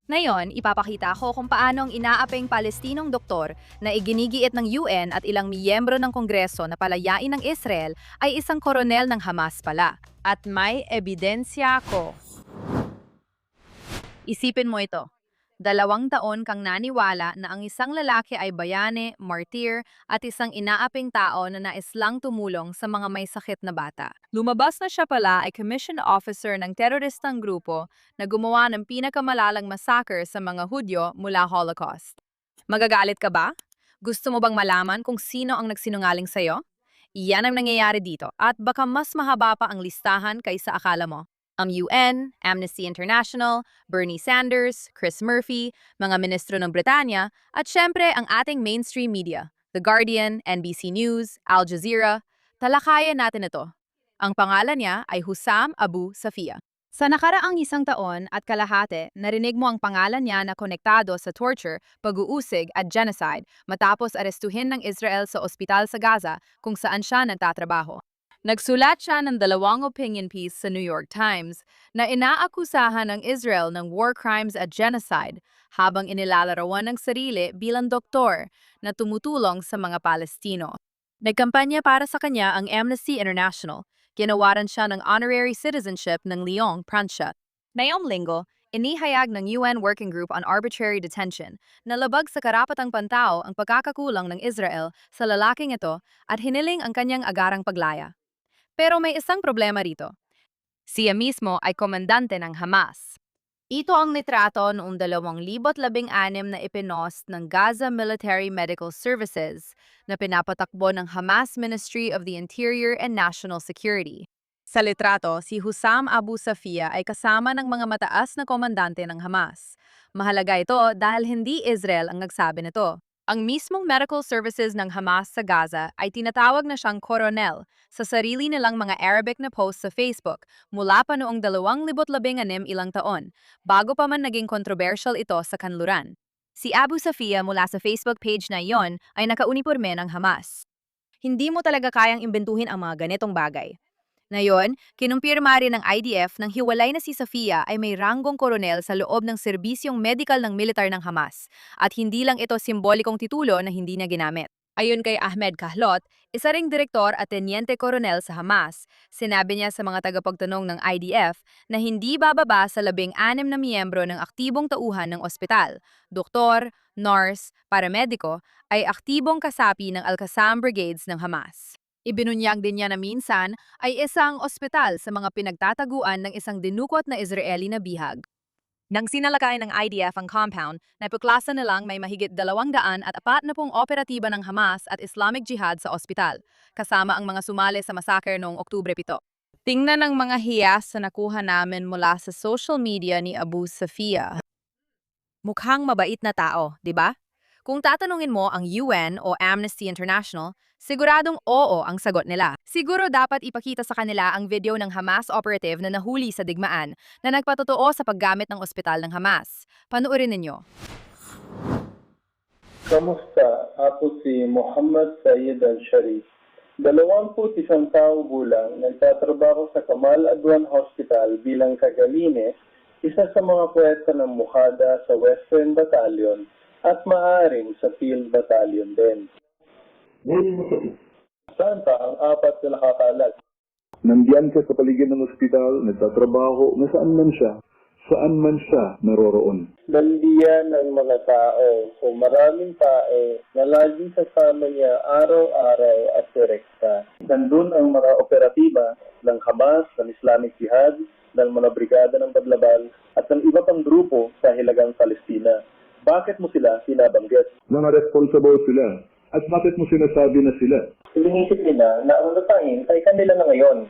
Ngayon, ipapakita ko kung paano ang inaaping Palestinong doktor na iginigiit ng UN at ilang miyembro ng Kongreso na palayain ng Israel ay isang koronel ng Hamas pala. At may ebidensya ko. Isipin mo ito. 2 taon kang naniwala na ang isang lalaki ay bayane, martir, at isang inaaping tao na nais lang tumulong sa mga may sakit na bata. Lumabas na siya pala ay commission officer ng teroristang grupo na gumawa ng pinakamalalang massacre sa mga Hudyo mula Holocaust. Magagalit ka ba? Gusto mo bang malaman kung sino ang nagsinungaling sa'yo? Iyan ang nangyayari dito at baka mas mahaba pa ang listahan kaysa akala mo. Ang UN, Amnesty International, Bernie Sanders, Chris Murphy, mga ministro ng Britanya, at syempre ang ating mainstream media, The Guardian, NBC News, Al Jazeera. Talakayan natin ito. Ang pangalan niya ay Hussam Abu Safia. Sa nakaraang 1 taon at kalahati, narinig mo ang pangalan niya na konektado sa torture, pag-uusig at genocide matapos arestuhin ng Israel sa ospital sa Gaza kung saan siya nagtatrabaho. Nagsulat siya ng 2 opinion piece sa New York Times na inaakusahan ng Israel ng war crimes at genocide habang inilalarawan ng sarili bilang doktor na tumutulong sa mga Palestino. Nagkampanya para sa kanya ang Amnesty International. Ginawaran siya ng honorary citizenship ng Lyon, Pransya. Ngayong linggo, inihayag ng UN Working Group on Arbitrary Detention na labag sa karapatang pantao ang pagkakakulang ng Israel sa lalaking ito at hiniling ang kanyang agarang paglaya. Pero may isang problema rito. Siya mismo ay komandante ng Hamas. Ito ang litrato noong 2016 na ipinost ng Gaza Military Medical Services na pinapatakbo ng Hamas Ministry of the Interior and National Security. Sa litrato, si Hussam Abu Safia ay kasama ng mga mataas na komandante ng Hamas. Mahalaga ito dahil hindi Israel ang nagsabi nito. Ang mismong medical services ng Hamas sa Gaza ay tinatawag na siyang koronel sa sarili nilang mga Arabic na post sa Facebook mula pa noong 2016 ilang taon, bago pa man naging controversial ito sa kanluran. Si Abu Safia mula sa Facebook page na iyon ay nakauniporme ng Hamas. Hindi mo talaga kayang imbentuhin ang mga ganitong bagay. Ngayon, kinumpirma rin ng IDF nang hiwalay na si Safia ay may ranggong koronel sa loob ng serbisyong medikal ng militar ng Hamas at hindi lang ito simbolikong titulo na hindi niya ginamit. Ayon kay Ahmed Kahlot, isa ring direktor at tenyente koronel sa Hamas, sinabi niya sa mga tagapagtanong ng IDF na hindi bababa sa 16 na miyembro ng aktibong tauhan ng ospital, doktor, nurse, paramediko ay aktibong kasapi ng Al-Qassam Brigades ng Hamas. Ibinunyag din niya na minsan ay isang ospital sa mga pinagtataguan ng isang dinukot na Israeli na bihag. Nang sinalakay ng IDF ang compound, napuklasan nilang may mahigit 240 operatiba ng Hamas at Islamic Jihad sa ospital, kasama ang mga sumali sa massacre noong Oktubre 7. Tingnan ang mga hiyas na nakuha namin mula sa social media ni Abu Safia. Mukhang mabait na tao, di ba? Kung tatanungin mo ang UN o Amnesty International, siguradong oo ang sagot nila. Siguro dapat ipakita sa kanila ang video ng Hamas operative na nahuli sa digmaan na nagpatotoo sa paggamit ng ospital ng Hamas. Panuorin ninyo. Kamusta? Ako si Muhammad Said Al-Sharif. 21 taong gulang, nagtatrabaho sa Kamal Adwan Hospital bilang kagaline, isa sa mga pwesta ng Mukada sa Western Battalion at maaaring sa Field Battalion din. Saan pa ang 4 na nakakalat? Nandiyan ka sa paligid ng ospital, nagtatrabaho, nasaan man siya, saan man siya naroroon. Nandiyan ang mga tao o maraming tao na laging kasama niya araw-araw at direkta. Nandun ang mga operatiba ng Hamas, ng Islamic Jihad, ng mga brigada ng Padlabal at ng iba pang grupo sa Hilagang Palestina. Bakit mo sila sinabanggit? Mga responsible sila. At bakit mo sinasabi na sila? Iniisip nila na ang lupain ay kanila na ngayon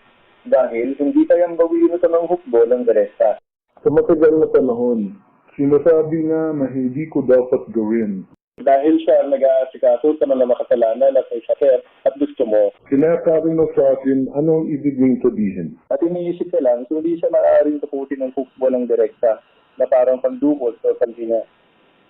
dahil hindi kayang bawiin ito ng hukbo ng deresa. Sa matagal na panahon, sinasabi nga na hindi ko dapat gawin. Dahil siya ang nag-aasikaso sa mga makasalanan at may sakit at gusto mo. Sinasabi mo sa akin anong ibig mong sabihin. At iniisip nila na hindi siya maaaring tapusin ng hukbo ng direkta na parang pandukot o pandina.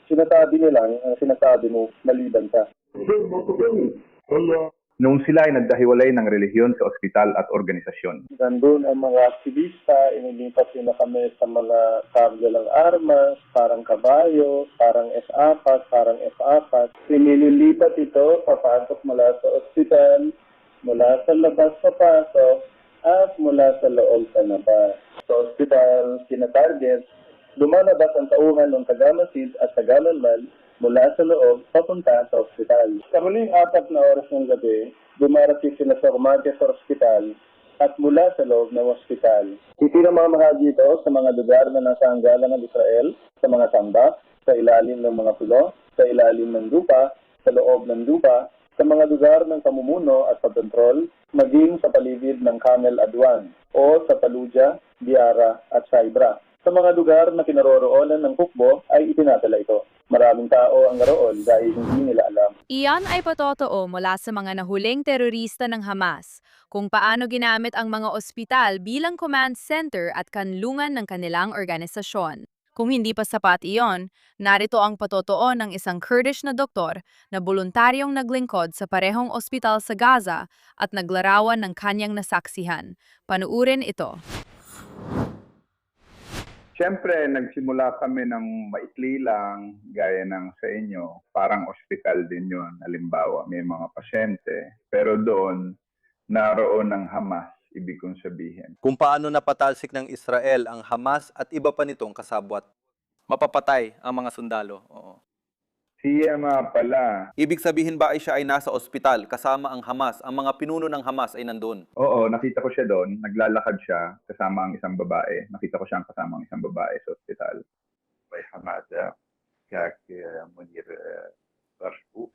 Sinasabi nilang ang sinasabi mo maliban ka. Sir, matagal. Kaya Noong sila ay nagdahiwalay ng relihiyon sa ospital at organisasyon. Nandun ang mga aktivista, inilipat nila kami sa mga kargalang armas, parang kabayo, parang S-4, parang F-4. Sinililipat ito, papasok mula sa ospital, mula sa labas papasok, at mula sa loob sa labas. Sa ospital, sinatarget, lumalabas ang tauhan ng Tagamasid at Tagalanman mula sa loob papunta sa ospital. Sa huling 4 na oras ng gabi, dumarating sila sa umaga sa ospital at mula sa loob ng ospital. Ipinamamaha dito sa mga lugar na nasa hangganan ng Israel, sa mga tambak, sa ilalim ng mga pulo, sa ilalim ng lupa, sa loob ng lupa, sa mga lugar ng pamumuno at pagkontrol, maging sa paligid ng Camel Adwan o sa Fallujah, Biara at Saibra. Sa mga lugar na kinaroroonan ng hukbo ay itinatala ito. Maraming tao ang naroon dahil hindi nila alam. Iyan ay patotoo mula sa mga nahuling terorista ng Hamas kung paano ginamit ang mga ospital bilang command center at kanlungan ng kanilang organisasyon. Kung hindi pa sapat iyon, narito ang patotoo ng isang Kurdish na doktor na voluntaryong naglingkod sa parehong ospital sa Gaza at naglarawan ng kanyang nasaksihan. Panuurin ito. Siyempre, nagsimula kami ng maikli lang, gaya ng sa inyo. Parang ospital din yun. Halimbawa, may mga pasyente. Pero doon, naroon ng Hamas, ibig kong sabihin. Kung paano napatalsik ng Israel ang Hamas at iba pa nitong kasabwat. Mapapatay ang mga sundalo. Oo. Siya nga pala. Ibig sabihin ba ay siya ay nasa ospital kasama ang Hamas? Ang mga pinuno ng Hamas ay nandun. Oo, nakita ko siya doon. Naglalakad siya kasama ang isang babae. Nakita ko siyang kasama ang isang babae sa ospital. May Hamada, kak Munir Barsbu,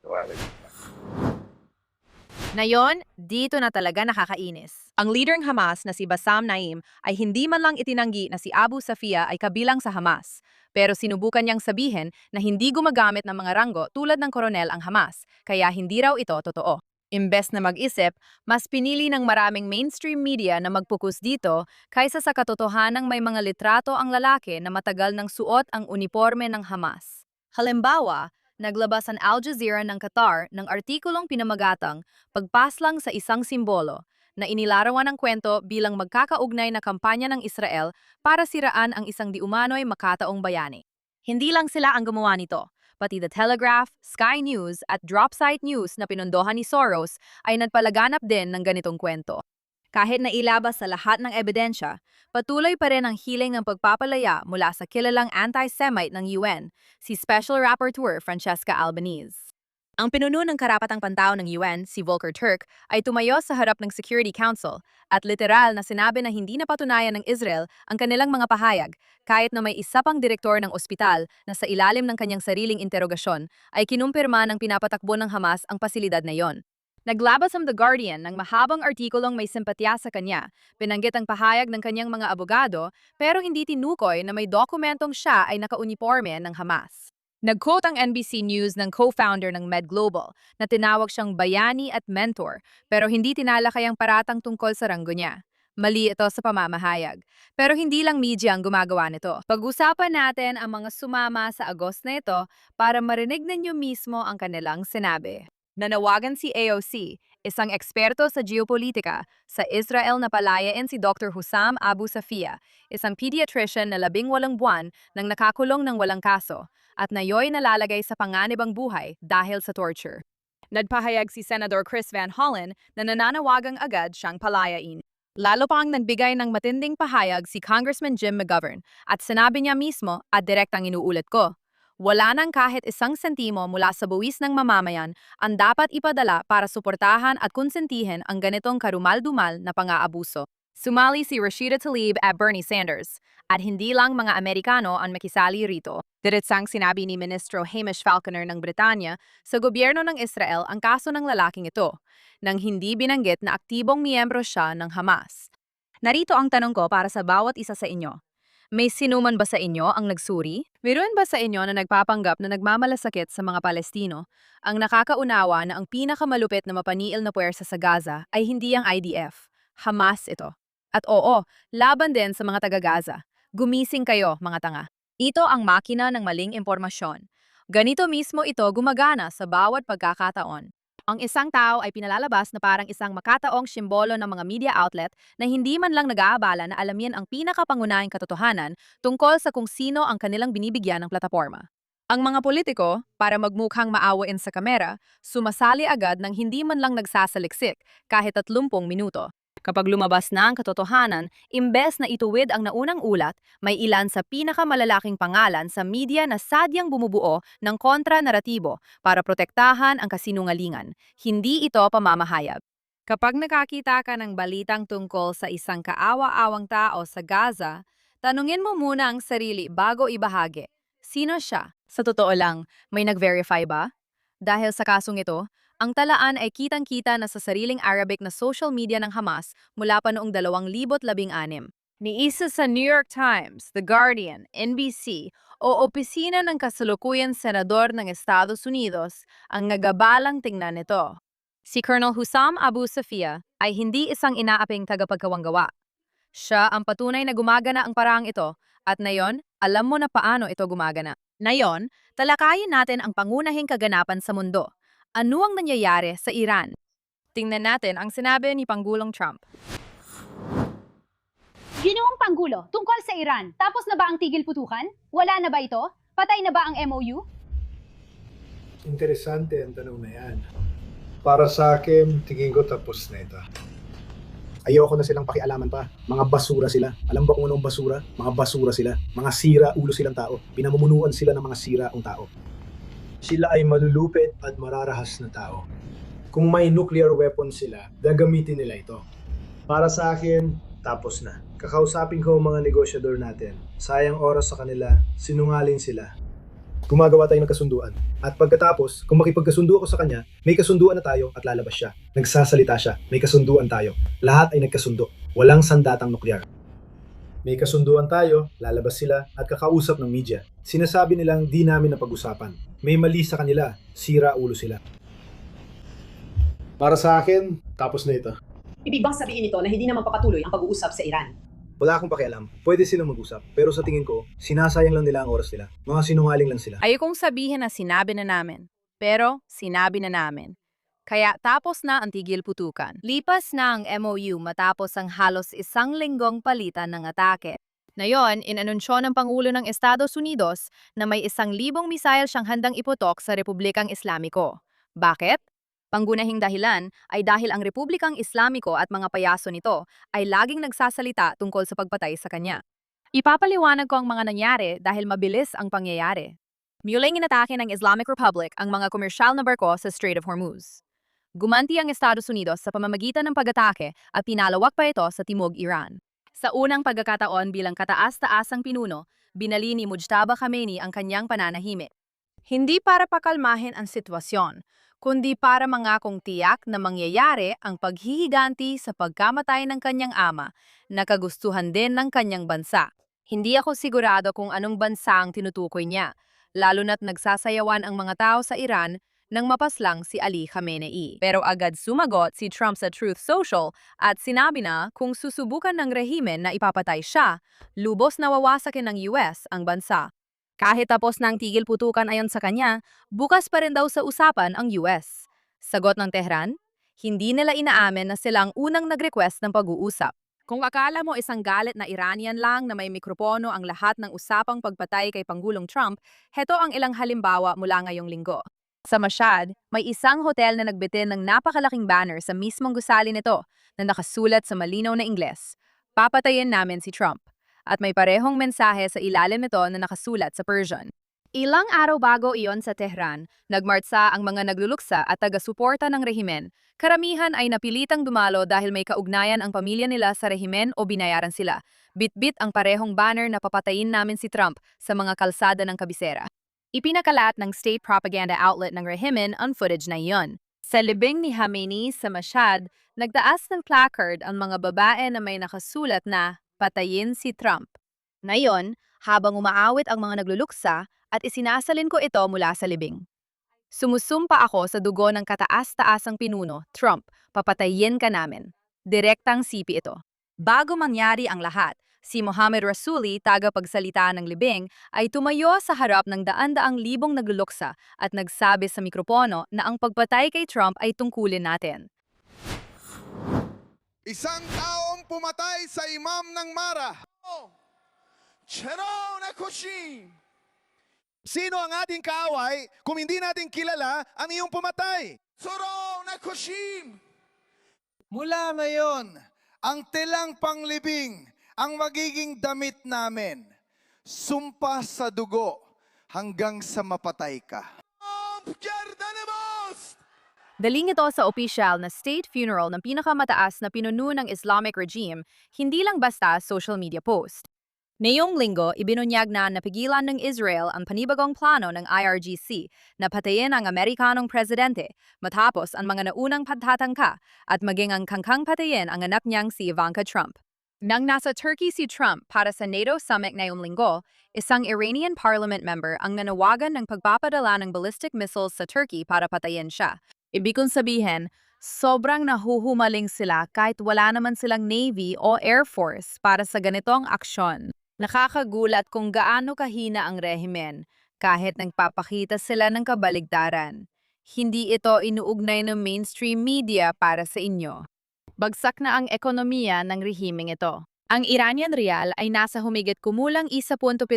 Ngayon, dito na talaga nakakainis. Ang leader ng Hamas na si Bassam Naim ay hindi man lang itinanggi na si Abu Safia ay kabilang sa Hamas. Pero sinubukan niyang sabihin na hindi gumagamit ng mga ranggo tulad ng koronel ang Hamas, kaya hindi raw ito totoo. Imbes na mag-isip, mas pinili ng maraming mainstream media na magpukus dito kaysa sa katotohanang may mga litrato ang lalaki na matagal nang suot ang uniforme ng Hamas. Halimbawa, naglabas ang Al Jazeera ng Qatar ng artikulong pinamagatang pagpaslang sa isang simbolo na inilarawan ng kwento bilang magkakaugnay na kampanya ng Israel para siraan ang isang diumano'y makataong bayani. Hindi lang sila ang gumawa nito, pati The Telegraph, Sky News at Dropsite News na pinondohan ni Soros ay nagpalaganap din ng ganitong kwento. Kahit na ilabas sa lahat ng ebidensya, patuloy pa rin ang hiling ng pagpapalaya mula sa kilalang anti-Semite ng UN, si Special Rapporteur Francesca Albanese. Ang pinuno ng karapatang pantao ng UN, si Volker Turk, ay tumayo sa harap ng Security Council at literal na sinabi na hindi napatunayan ng Israel ang kanilang mga pahayag kahit na may isa pang direktor ng ospital na sa ilalim ng kanyang sariling interogasyon ay kinumpirma ng pinapatakbo ng Hamas ang pasilidad na yon. Naglabas ang The Guardian ng mahabang artikulong may simpatya sa kanya, pinanggit ang pahayag ng kanyang mga abogado pero hindi tinukoy na may dokumentong siya ay nakauniforme ng Hamas. Nag-quote ang NBC News ng co-founder ng Med Global na tinawag siyang bayani at mentor pero hindi tinalakay ang paratang tungkol sa ranggo niya. Mali ito sa pamamahayag. Pero hindi lang media ang gumagawa nito. Pag-usapan natin ang mga sumama sa Agos na ito para marinig ninyo mismo ang kanilang sinabi. Nanawagan si AOC, isang eksperto sa geopolitika, sa Israel na palayain si Dr. Hussam Abu Safia, isang pediatrician na 18 buwan nang nakakulong ng walang kaso, at nayoy nalalagay sa panganibang buhay dahil sa torture. Nagpahayag si Senator Chris Van Hollen na nananawagang agad siyang palayain. Lalo pa ang nagbigay ng matinding pahayag si Congressman Jim McGovern at sinabi niya mismo at direktang inuulit ko, wala nang kahit isang sentimo mula sa buwis ng mamamayan ang dapat ipadala para suportahan at konsentihin ang ganitong karumal-dumal na pang-aabuso. Sumali si Rashida Tlaib at Bernie Sanders, at hindi lang mga Amerikano ang makisali rito. Diretsang sinabi ni Ministro Hamish Falconer ng Britanya sa gobyerno ng Israel ang kaso ng lalaking ito, nang hindi binanggit na aktibong miyembro siya ng Hamas. Narito ang tanong ko para sa bawat isa sa inyo. May sinuman ba sa inyo ang nagsuri? Meron ba sa inyo na nagpapanggap na nagmamalasakit sa mga Palestino ang nakakaunawa na ang pinakamalupit na mapaniil na puwersa sa Gaza ay hindi ang IDF, Hamas ito? At oo, laban din sa mga taga-Gaza. Gumising kayo, mga tanga. Ito ang makina ng maling impormasyon. Ganito mismo ito gumagana sa bawat pagkakataon. Ang isang tao ay pinalalabas na parang isang makataong simbolo ng mga media outlet na hindi man lang nag-aabala na alamin ang pinakapangunahing katotohanan tungkol sa kung sino ang kanilang binibigyan ng plataporma. Ang mga politiko, para magmukhang maawain sa kamera, sumasali agad ng hindi man lang nagsasaliksik kahit 30 minuto. Kapag lumabas na ang katotohanan, imbes na ituwid ang naunang ulat, may ilan sa pinakamalalaking pangalan sa media na sadyang bumubuo ng kontra-naratibo para protektahan ang kasinungalingan. Hindi ito pamamahayag. Kapag nakakita ka ng balitang tungkol sa isang kaawa-awang tao sa Gaza, tanungin mo muna ang sarili bago ibahagi. Sino siya? Sa totoo lang, may nag-verify ba? Dahil sa kasong ito, ang talaan ay kitang-kita na sa sariling Arabic na social media ng Hamas mula pa noong 2016. Niisa sa New York Times, The Guardian, NBC o opisina ng kasalukuyan senador ng Estados Unidos ang nagabalang tingnan nito. Si Colonel Hussam Abu Safia ay hindi isang inaaping tagapagkawanggawa. Siya ang patunay na gumagana ang paraang ito at ngayon, alam mo na paano ito gumagana. Ngayon, talakayin natin ang pangunahing kaganapan sa mundo. Ano ang nangyayari sa Iran? Tingnan natin ang sinabi ni Pangulong Trump. Ginoong Pangulo, tungkol sa Iran, tapos na ba ang tigil putukan? Wala na ba ito? Patay na ba ang MOU? Interesante ang tanong na yan. Para sa akin, tingin ko tapos na ito. Ayoko na silang pakialaman pa. Mga basura sila. Alam ba kung anong basura? Mga basura sila. Mga sira ulo silang tao. Pinamumunuan sila ng mga siraong tao. Sila ay malulupit at mararahas na tao. Kung may nuclear weapon sila, gagamitin nila ito. Para sa akin, tapos na. Kakausapin ko ang mga negosyador natin. Sayang oras sa kanila, sinungaling sila. Gumagawa tayo ng kasunduan. At pagkatapos, kung makipagkasundo ako sa kanya, may kasunduan na tayo at lalabas siya. Nagsasalita siya, may kasunduan tayo. Lahat ay nagkasundo. Walang sandatang nuklear. May kasunduan tayo, lalabas sila at kakausap ng media. Sinasabi nilang di namin napag-usapan. May mali sa kanila, sira ulo sila. Para sa akin, tapos na ito. Ibig bang sabihin nito na hindi na magpapatuloy ang pag-uusap sa Iran? Wala akong pakialam. Pwede silang mag-usap. Pero sa tingin ko, sinasayang lang nila ang oras nila. Mga sinungaling lang sila. Ayokong sabihin na sinabi na namin, pero sinabi na namin. Kaya tapos na ang tigil putukan. Lipas na ang MOU matapos ang halos 1 linggong palitan ng atake. Ngayon, inanunsyo ng Pangulo ng Estados Unidos na may 1,000 misail siyang handang iputok sa Republikang Islamiko. Bakit? Pangunahing dahilan ay dahil ang Republikang Islamiko at mga payaso nito ay laging nagsasalita tungkol sa pagpatay sa kanya. Ipapaliwanag ko ang mga nangyari dahil mabilis ang pangyayari. Muling inatake ng Islamic Republic ang mga komersyal na barko sa Strait of Hormuz. Gumanti ang Estados Unidos sa pamamagitan ng pag-atake at pinalawak pa ito sa Timog Iran. Sa unang pagkakataon bilang kataas-taasang pinuno, binali ni Mujtaba Khamenei ang kanyang pananahimik. Hindi para pakalmahin ang sitwasyon, kundi para mangakong tiyak na mangyayari ang paghihiganti sa pagkamatay ng kanyang ama na kagustuhan din ng kanyang bansa. Hindi ako sigurado kung anong bansa ang tinutukoy niya, lalo na't nagsasayawan ang mga tao sa Iran nang mapaslang si Ali Khamenei. Pero agad sumagot si Trump sa Truth Social at sinabi na kung susubukan ng rehimen na ipapatay siya, lubos na wawasakin ng US ang bansa. Kahit tapos na ang tigil putukan ayon sa kanya, bukas pa rin daw sa usapan ang US. Sagot ng Tehran, hindi nila inaamin na silang unang nag-request ng pag-uusap. Kung akala mo isang galit na Iranian lang na may mikropono ang lahat ng usapang pagpatay kay Pangulong Trump, heto ang ilang halimbawa mula ngayong linggo. Sa Mashhad, may isang hotel na nagbitin ng napakalaking banner sa mismong gusali nito na nakasulat sa malinaw na Ingles, "Papatayin namin si Trump." At may parehong mensahe sa ilalim nito na nakasulat sa Persian. Ilang araw bago iyon sa Tehran, nagmartsa ang mga nagluluksa at taga-suporta ng rehimen. Karamihan ay napilitang dumalo dahil may kaugnayan ang pamilya nila sa rehimen o binayaran sila. Bit-bit ang parehong banner na "Papatayin namin si Trump" sa mga kalsada ng kabisera. Ipinakalat ng state propaganda outlet ng rehimen ang footage na iyon. Sa libing ni Khamenei sa Mashhad, nagtaas ng placard ang mga babae na may nakasulat na "Patayin si Trump." Ngayon, habang umaawit ang mga nagluluksa at isinasalin ko ito mula sa libing. Sumusumpa ako sa dugo ng kataas-taasang pinuno, Trump, papatayin ka namin. Direktang sipi ito. Bago mangyari ang lahat, Si Mohammed Rasuli, tagapagsalita ng libing, ay tumayo sa harap ng daan-daang libong nagluluksa at nagsabi sa mikropono na ang pagpatay kay Trump ay tungkulin natin. Isang taong pumatay sa imam ng Mara. Cherona Koshim. Sino ang ating kaaway kung hindi natin kilala ang iyong pumatay? Cherona Koshim. Mula ngayon, ang telang panglibing ang magiging damit namin. Sumpa sa dugo hanggang sa mapatay ka. Daling ito sa opisyal na state funeral ng pinakamataas na pinuno ng Islamic regime, hindi lang basta social media post. Ngayong linggo, ibinunyag na napigilan ng Israel ang panibagong plano ng IRGC na patayin ang Amerikanong presidente matapos ang mga naunang pagtatangka at maging ang kangkang patayin ang anak niyang si Ivanka Trump. Nang nasa Turkey si Trump para sa NATO summit ngayong linggo, isang Iranian parliament member ang nanawagan ng pagpapadala ng ballistic missiles sa Turkey para patayin siya. Ibig kong sabihin, sobrang nahuhumaling sila kahit wala naman silang Navy o Air Force para sa ganitong aksyon. Nakakagulat kung gaano kahina ang rehimen kahit nagpapakita sila ng kabaligtaran. Hindi ito inuugnay ng mainstream media para sa inyo. Bagsak na ang ekonomiya ng rehimeng ito. Ang Iranian rial ay nasa humigit kumulang 1.75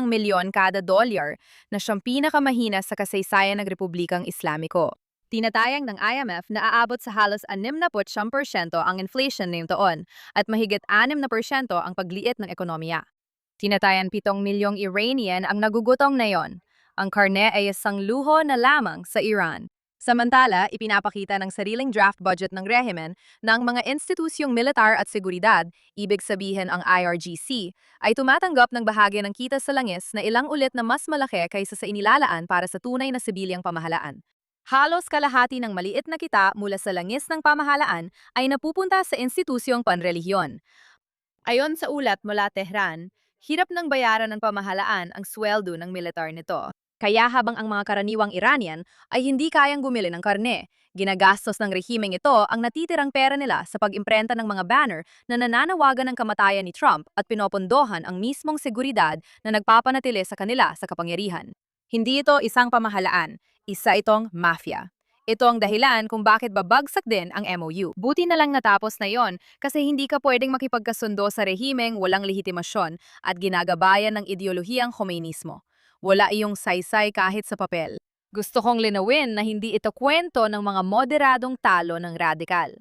milyon kada dolyar na siyang pinakamahina sa kasaysayan ng Republikang Islamiko. Tinatayang ng IMF na aabot sa halos 69% ang inflation ngayong taon at mahigit 6% ang pagliit ng ekonomiya. Tinatayan 7 milyong Iranian ang nagugutong ngayon. Ang karne ay isang luho na lamang sa Iran. Samantala, ipinapakita ng sariling draft budget ng rehimen ng mga institusyong militar at seguridad, ibig sabihin ang IRGC, ay tumatanggap ng bahagi ng kita sa langis na ilang ulit na mas malaki kaysa sa inilalaan para sa tunay na sibilyang pamahalaan. Halos kalahati ng maliit na kita mula sa langis ng pamahalaan ay napupunta sa institusyong panrelihiyon. Ayon sa ulat mula Tehran, hirap ng bayaran ng pamahalaan ang sweldo ng militar nito. Kaya habang ang mga karaniwang Iranian ay hindi kayang bumili ng karne, ginagastos ng rehimeng ito ang natitirang pera nila sa pag-imprenta ng mga banner na nananawagan ng kamatayan ni Trump at pinopondohan ang mismong seguridad na nagpapanatili sa kanila sa kapangyarihan. Hindi ito isang pamahalaan, isa itong mafia. Ito ang dahilan kung bakit babagsak din ang MOU. Buti na lang natapos na yon kasi hindi ka pwedeng makipagkasundo sa rehimeng walang lehitimasyon at ginagabayan ng ideolohiyang Khomeinismo. Wala iyong saysay kahit sa papel. Gusto kong linawin na hindi ito kwento ng mga moderadong talo ng radikal.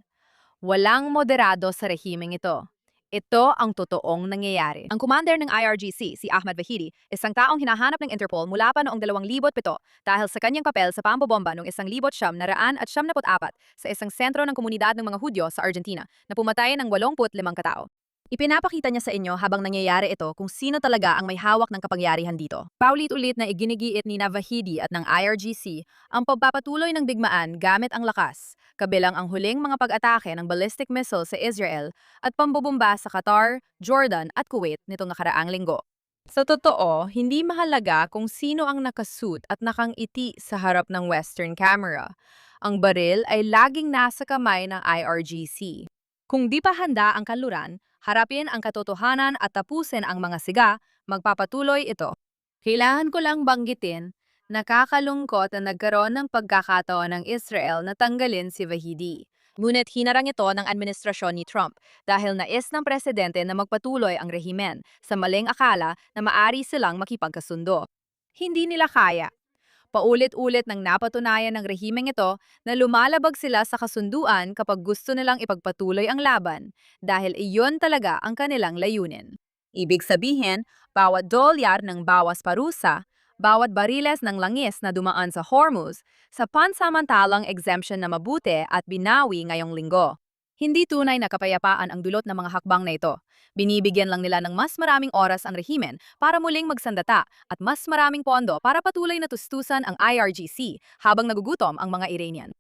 Walang moderado sa rehimeng ito. Ito ang totoong nangyayari. Ang commander ng IRGC, si Ahmad Vahidi, isang taong hinahanap ng Interpol mula pa noong 2007 dahil sa kanyang papel sa pambobomba noong 1974 sa isang sentro ng komunidad ng mga Hudyo sa Argentina na pumatay ng 85 katao. Ipinapakita niya sa inyo habang nangyayari ito kung sino talaga ang may hawak ng kapangyarihan dito. Paulit-ulit na iginigiit ni Vahidi at ng IRGC ang pagpapatuloy ng digmaan gamit ang lakas, kabilang ang huling mga pag-atake ng ballistic missile sa Israel at pambobomba sa Qatar, Jordan at Kuwait nitong nakaraang linggo. Sa totoo, hindi mahalaga kung sino ang nakasuit at nakangiti sa harap ng Western camera. Ang baril ay laging nasa kamay ng IRGC. Kung di pa handa ang kanluran, harapin ang katotohanan at tapusin ang mga siga, magpapatuloy ito. Kailangan ko lang banggitin, nakakalungkot na nagkaroon ng pagkakataon ng Israel na tanggalin si Vahidi. Ngunit hinarang ito ng administrasyon ni Trump dahil nais ng presidente na magpatuloy ang rehimen sa maling akala na maari silang makipagkasundo. Hindi nila kaya. Paulit-ulit nang napatunayan ng rehimeng ito na lumalabag sila sa kasunduan kapag gusto nilang ipagpatuloy ang laban dahil iyon talaga ang kanilang layunin. Ibig sabihin, bawat dolyar ng bawas parusa, bawat bariles ng langis na dumaan sa Hormuz, sa pansamantalang exemption na mabuti at binawi ngayong linggo. Hindi tunay na kapayapaan ang dulot ng mga hakbang na ito. Binibigyan lang nila ng mas maraming oras ang rehimen para muling magsandata at mas maraming pondo para patuloy na tustusan ang IRGC habang nagugutom ang mga Iranian.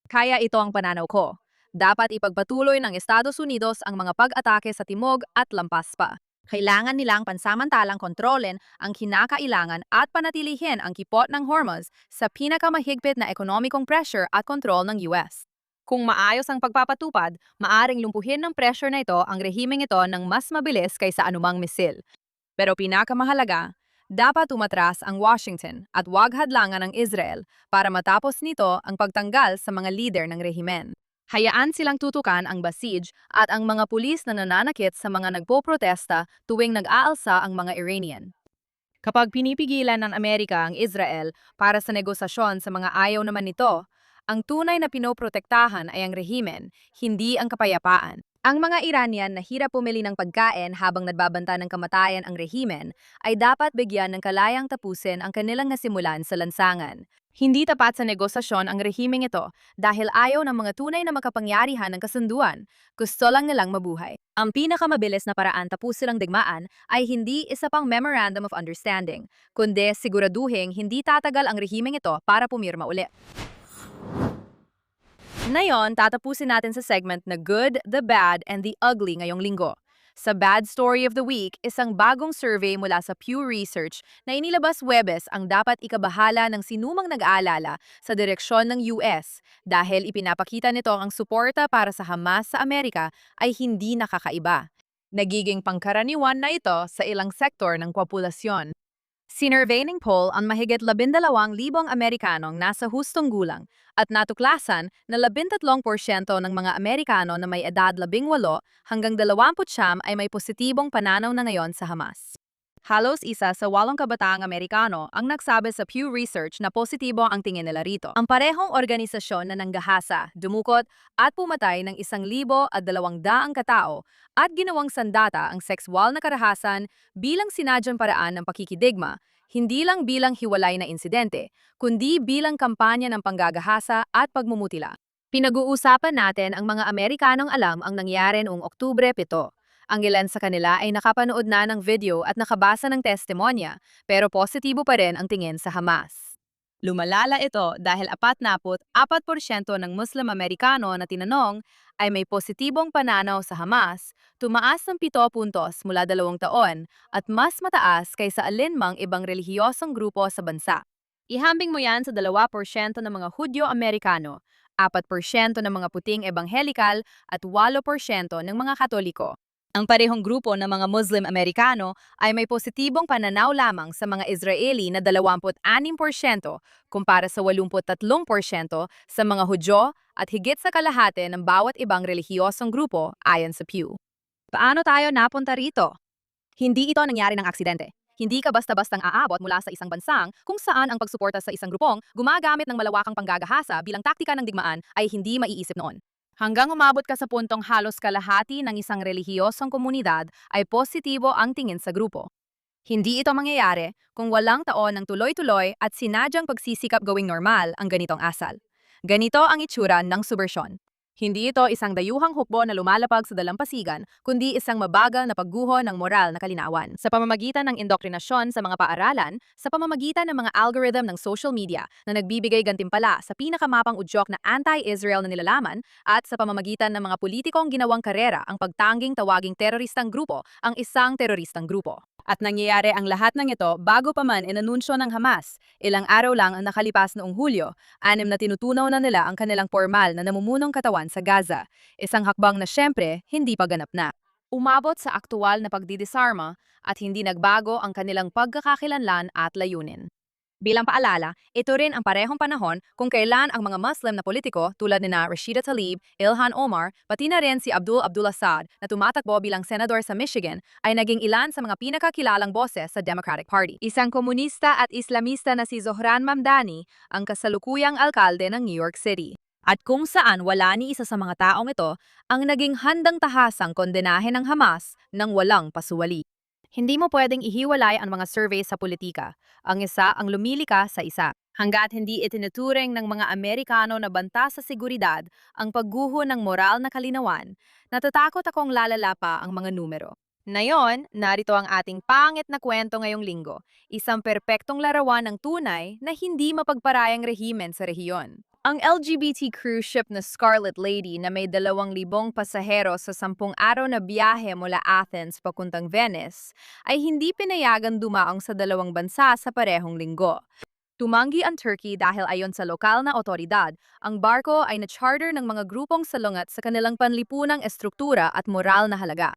Kaya ito ang pananaw ko. Dapat ipagpatuloy ng Estados Unidos ang mga pag-atake sa timog at lampas pa. Kailangan nilang pansamantalang kontrolin ang kinakailangan at panatilihin ang kipot ng Hormuz sa pinakamahigpit na ekonomikong pressure at kontrol ng US. Kung maayos ang pagpapatupad, maaring lumpuhin ng pressure na ito ang rehimeng ito ng mas mabilis kaysa anumang misil. Pero pinakamahalaga, dapat umatras ang Washington at huwag hadlangan ang Israel para matapos nito ang pagtanggal sa mga leader ng rehimen. Hayaan silang tutukan ang Basij at ang mga pulis na nananakit sa mga nagpoprotesta tuwing nag-aalsa ang mga Iranian. Kapag pinipigilan ng Amerika ang Israel para sa negosasyon sa mga ayaw naman nito, ang tunay na pinoprotektahan ay ang rehimen, hindi ang kapayapaan. Ang mga Iranian na hirap pumili ng pagkain habang nagbabanta ng kamatayan ang rehimen ay dapat bigyan ng kalayang tapusin ang kanilang nasimulan sa lansangan. Hindi tapat sa negosasyon ang rehimeng ito dahil ayaw ng mga tunay na makapangyarihan ng kasunduan. Gusto lang nilang mabuhay. Ang pinakamabilis na paraan tapusin ang digmaan ay hindi isa pang Memorandum of Understanding, kundi siguraduhing hindi tatagal ang rehimeng ito para pumirma ulit. Ngayon, tatapusin natin sa segment na Good, the Bad, and the Ugly ngayong linggo. Sa Bad Story of the Week, isang bagong survey mula sa Pew Research na inilabas Huwebes ang dapat ikabahala ng sinumang nag-aalala sa direksyon ng US dahil ipinapakita nito ang suporta para sa Hamas sa Amerika ay hindi nakakaiba. Nagiging pangkaraniwan na ito sa ilang sektor ng populasyon. Sinurvey ng poll ang mahigit 12,000 Amerikanong nasa hustong gulang at natuklasan na 13% ng mga Amerikano na may edad 18 hanggang 29 ay may positibong pananaw na ngayon sa Hamas. Halos isa sa 8 kabataang Amerikano ang nagsabi sa Pew Research na positibo ang tingin nila rito. Ang parehong organisasyon na nanggahasa, dumukot at pumatay ng 1,200 katao at ginawang sandata ang sexual na karahasan bilang sinadyang paraan ng pakikidigma, hindi lang bilang hiwalay na insidente, kundi bilang kampanya ng panggagahasa at pagmumutila. Pinag-uusapan natin ang mga Amerikanong alam ang nangyari noong Oktubre 7. Ang ilan sa kanila ay nakapanood na ng video at nakabasa ng testimonya, pero positibo pa rin ang tingin sa Hamas. Lumalala ito dahil 44% ng Muslim Amerikano na tinanong ay may positibong pananaw sa Hamas, tumaas ng 7 puntos mula 2 taon at mas mataas kaysa alinmang ibang relihiyosong grupo sa bansa. Ihambing mo yan sa 2% ng mga Hudyo-Amerikano, 4% ng mga puting ebanghelikal at 8% ng mga Katoliko. Ang parehong grupo ng mga Muslim Amerikano ay may positibong pananaw lamang sa mga Israeli na 26% kumpara sa 83% sa mga Hudyo at higit sa kalahati ng bawat ibang relihiyosong grupo ayon sa Pew. Paano tayo napunta rito? Hindi ito nangyari ng aksidente. Hindi ka basta-bastang aabot mula sa isang bansang kung saan ang pagsuporta sa isang grupong gumagamit ng malawakang panggagahasa bilang taktika ng digmaan ay hindi maiisip noon. Hanggang umabot ka sa puntong halos kalahati ng isang relihiyosong komunidad ay positibo ang tingin sa grupo. Hindi ito mangyayari kung walang taon ng tuloy-tuloy at sinadyang pagsisikap gawing normal ang ganitong asal. Ganito ang itsura ng subversyon. Hindi ito isang dayuhang hukbo na lumalapag sa dalampasigan, kundi isang mabagal na pagguho ng moral na kalinawan. Sa pamamagitan ng indoktrinasyon sa mga paaralan, sa pamamagitan ng mga algorithm ng social media na nagbibigay gantimpala sa pinakamapang udyok na anti-Israel na nilalaman, at sa pamamagitan ng mga politikong ginawang karera ang pagtanging tawaging teroristang grupo ang isang teroristang grupo. At nangyayari ang lahat ng ito bago pa man inanunsyo ng Hamas. Ilang araw lang ang nakalipas noong Hulyo, 6 na tinutunaw na nila ang kanilang formal na namumunong katawan sa Gaza. Isang hakbang na syempre hindi pa ganap na. Umabot sa aktual na pagdidisarma at hindi nagbago ang kanilang pagkakakilanlan at layunin. Bilang paalala, ito rin ang parehong panahon kung kailan ang mga Muslim na politiko tulad ni Rashida Tlaib, Ilhan Omar, pati na rin si Abdullah Saad na tumatakbo bilang senador sa Michigan ay naging ilan sa mga pinakakilalang boses sa Democratic Party. Isang komunista at Islamista na si Zohran Mamdani ang kasalukuyang alkalde ng New York City. At kung saan wala ni isa sa mga taong ito ang naging handang tahasang kondenahin ng Hamas nang walang pasuwali. Hindi mo pwedeng ihiwalay ang mga survey sa politika. Ang isa ang lumili ka sa isa. Hanggat hindi itinuturing ng mga Amerikano na banta sa seguridad ang pagguho ng moral na kalinawan, natatakot akong lalala pa ang mga numero. Ngayon, narito ang ating pangit na kwento ngayong linggo, isang perpektong larawan ng tunay na hindi mapagparayang rehimen sa rehiyon. Ang LGBT cruise ship na Scarlet Lady na may 2,000 pasahero sa 10 araw na biyahe mula Athens papuntang Venice ay hindi pinayagan dumaong sa dalawang bansa sa parehong linggo. Tumanggi ang Turkey dahil ayon sa lokal na otoridad, ang barko ay na-charter ng mga grupong salungat sa kanilang panlipunang estruktura at moral na halaga.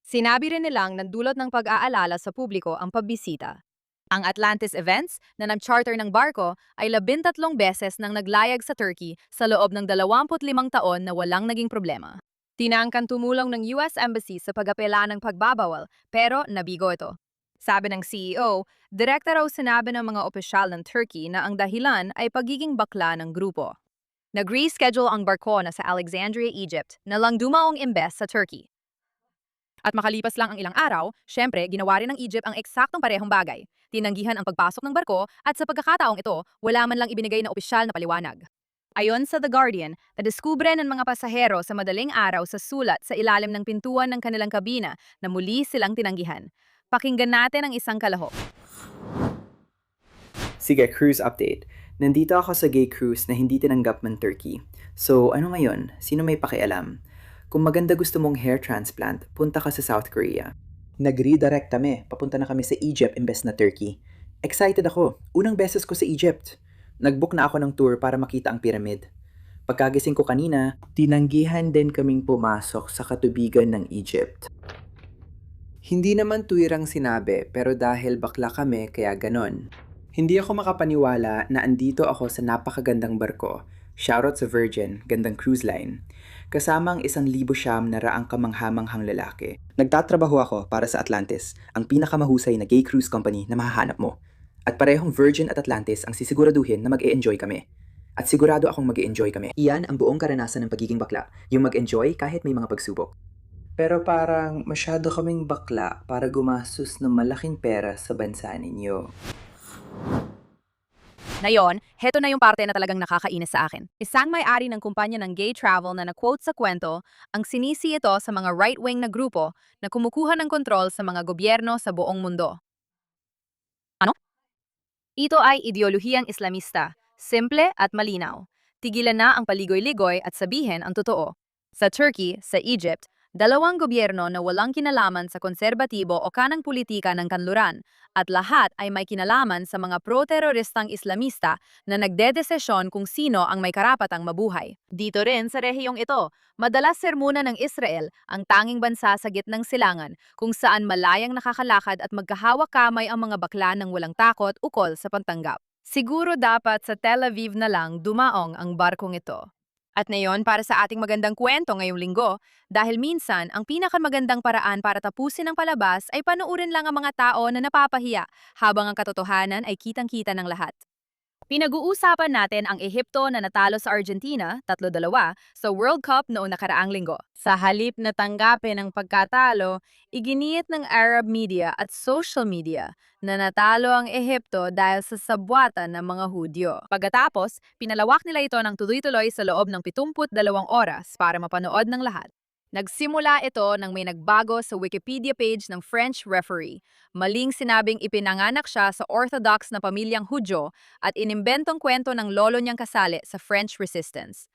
Sinabi rin nilang nagdulot ng pag-aalala sa publiko ang pagbisita. Ang Atlantis Events na nag-charter ng barko ay 13 beses nang naglayag sa Turkey sa loob ng 25 taon na walang naging problema. Tinangkan tumulong ng US Embassy sa pag-apela ng pagbabawal pero nabigo ito. Sabi ng CEO, direkta raw sinabi ng mga opisyal ng Turkey na ang dahilan ay pagiging bakla ng grupo. Nag-reschedule ang barko na sa Alexandria, Egypt na lang dumaong imbes sa Turkey. At makalipas lang ang ilang araw, syempre ginawa rin ng Egypt ang eksaktong parehong bagay. Tinanggihan ang pagpasok ng barko at sa pagkakataong ito, wala man lang ibinigay na opisyal na paliwanag. Ayon sa The Guardian, nadiskubre ng mga pasahero sa madaling araw sa sulat sa ilalim ng pintuan ng kanilang kabina na muli silang tinanggihan. Pakinggan natin ang isang kalahok. Sige, cruise update. Nandito ako sa gay cruise na hindi tinanggap ng Turkey. So, ano ngayon? Sino may pakialam? Kung maganda gusto mong hair transplant, punta ka sa South Korea. Nag-redirect kami. Papunta na kami sa Egypt imbes na Turkey. Excited ako. Unang beses ko sa Egypt. Nag-book na ako ng tour para makita ang pyramid. Pagkagising ko kanina, tinanggihan din kaming pumasok sa katubigan ng Egypt. Hindi naman tuwirang sinabi, pero dahil bakla kami, kaya ganon. Hindi ako makapaniwala na andito ako sa napakagandang barko. Shoutout sa Virgin, gandang cruise line. Kasama ang 1,000 na raang kamanghamanghang lalaki. Nagtatrabaho ako para sa Atlantis, ang pinakamahusay na gay cruise company na mahahanap mo. At parehong Virgin at Atlantis ang sisiguraduhin na mag-e-enjoy kami. At sigurado akong mag-e-enjoy kami. Iyan ang buong karanasan ng pagiging bakla, yung mag-enjoy kahit may mga pagsubok. Pero parang masyado kaming bakla para gumastos ng malaking pera sa bansa ninyo. Ngayon, heto na yung parte na talagang nakakainis sa akin. Isang may-ari ng kumpanya ng gay travel na na-quote sa kwento, ang sinisi ito sa mga right-wing na grupo na kumukuha ng kontrol sa mga gobyerno sa buong mundo. Ano? Ito ay ideolohiyang Islamista, simple at malinaw. Tigilan na ang paligoy-ligoy at sabihin ang totoo. Sa Turkey, sa Egypt, dalawang gobyerno na walang kinalaman sa konserbatibo o kanang politika ng kanluran at lahat ay may kinalaman sa mga pro-teroristang Islamista na nagdedesisyon kung sino ang may karapatang mabuhay. Dito rin sa rehiyong ito, madalas sermunan ng Israel ang tanging bansa sa gitnang silangan kung saan malayang nakakalakad at magkahawak kamay ang mga bakla ng walang takot ukol sa pagtanggap. Siguro dapat sa Tel Aviv na lang dumaong ang barkong ito. At ngayon, para sa ating magandang kwento ngayong linggo, dahil minsan, ang pinakamagandang paraan para tapusin ang palabas ay panuurin lang ang mga tao na napapahiya, habang ang katotohanan ay kitang-kita ng lahat. Pinag-uusapan natin ang Ehipto na natalo sa Argentina, 3-2, sa World Cup noong nakaraang linggo. Sa halip na tanggapin ang pagkatalo, iginiit ng Arab media at social media na natalo ang Ehipto dahil sa sabwatan ng mga Hudyo. Pagkatapos, pinalawak nila ito ng tuloy-tuloy sa loob ng 72 oras para mapanood ng lahat. Nagsimula ito nang may nagbago sa Wikipedia page ng French referee. Maling sinabing ipinanganak siya sa Orthodox na pamilyang Hudyo at inimbentong kwento ng lolo niyang kasali sa French Resistance.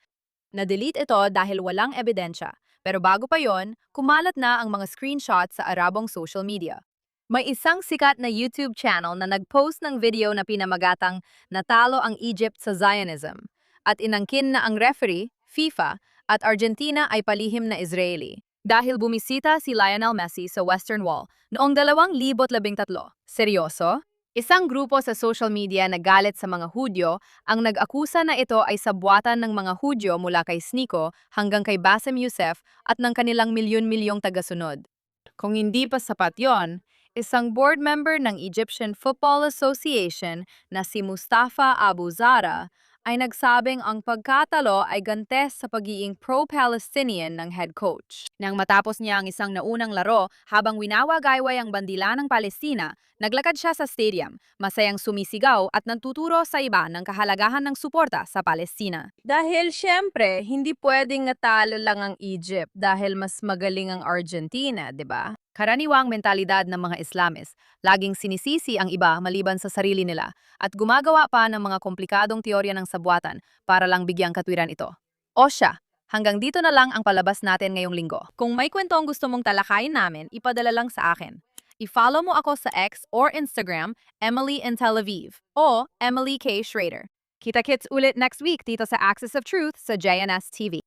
Na-delete ito dahil walang ebidensya. Pero bago pa yon, kumalat na ang mga screenshots sa Arabong social media. May isang sikat na YouTube channel na nag-post ng video na pinamagatang "Natalo ang Egypt sa Zionism" at inangkin na ang referee, FIFA, at Argentina ay palihim na Israeli. Dahil bumisita si Lionel Messi sa Western Wall noong 2013. Seryoso? Isang grupo sa social media na galit sa mga Hudyo ang nag-akusa na ito ay sabwatan ng mga Hudyo mula kay Sniko hanggang kay Bassem Youssef at ng kanilang milyon-milyong tagasunod. Kung hindi pa sapat yon, isang board member ng Egyptian Football Association na si Mustafa Abu Zara ay nagsabing ang pagkatalo ay gantes sa pagiging pro-Palestinian ng head coach. Nang matapos niya ang isang naunang laro habang winawagayway ang bandila ng Palestina, naglakad siya sa stadium, masayang sumisigaw at nagtuturo sa iba ng kahalagahan ng suporta sa Palestina. Dahil syempre, hindi pwedeng natalo lang ang Egypt dahil mas magaling ang Argentina, di ba? Karaniwang mentalidad ng mga Islamist, laging sinisisi ang iba maliban sa sarili nila at gumagawa pa ng mga komplikadong teorya ng sabwatan para lang bigyang katwiran ito. O siya, hanggang dito na lang ang palabas natin ngayong linggo. Kung may kwentong gusto mong talakayin namin, ipadala lang sa akin. I-follow mo ako sa X or Instagram, Emily in Tel Aviv, o Emily K. Schrader. Kita-kits ulit next week dito sa Axis of Truth sa JNS TV.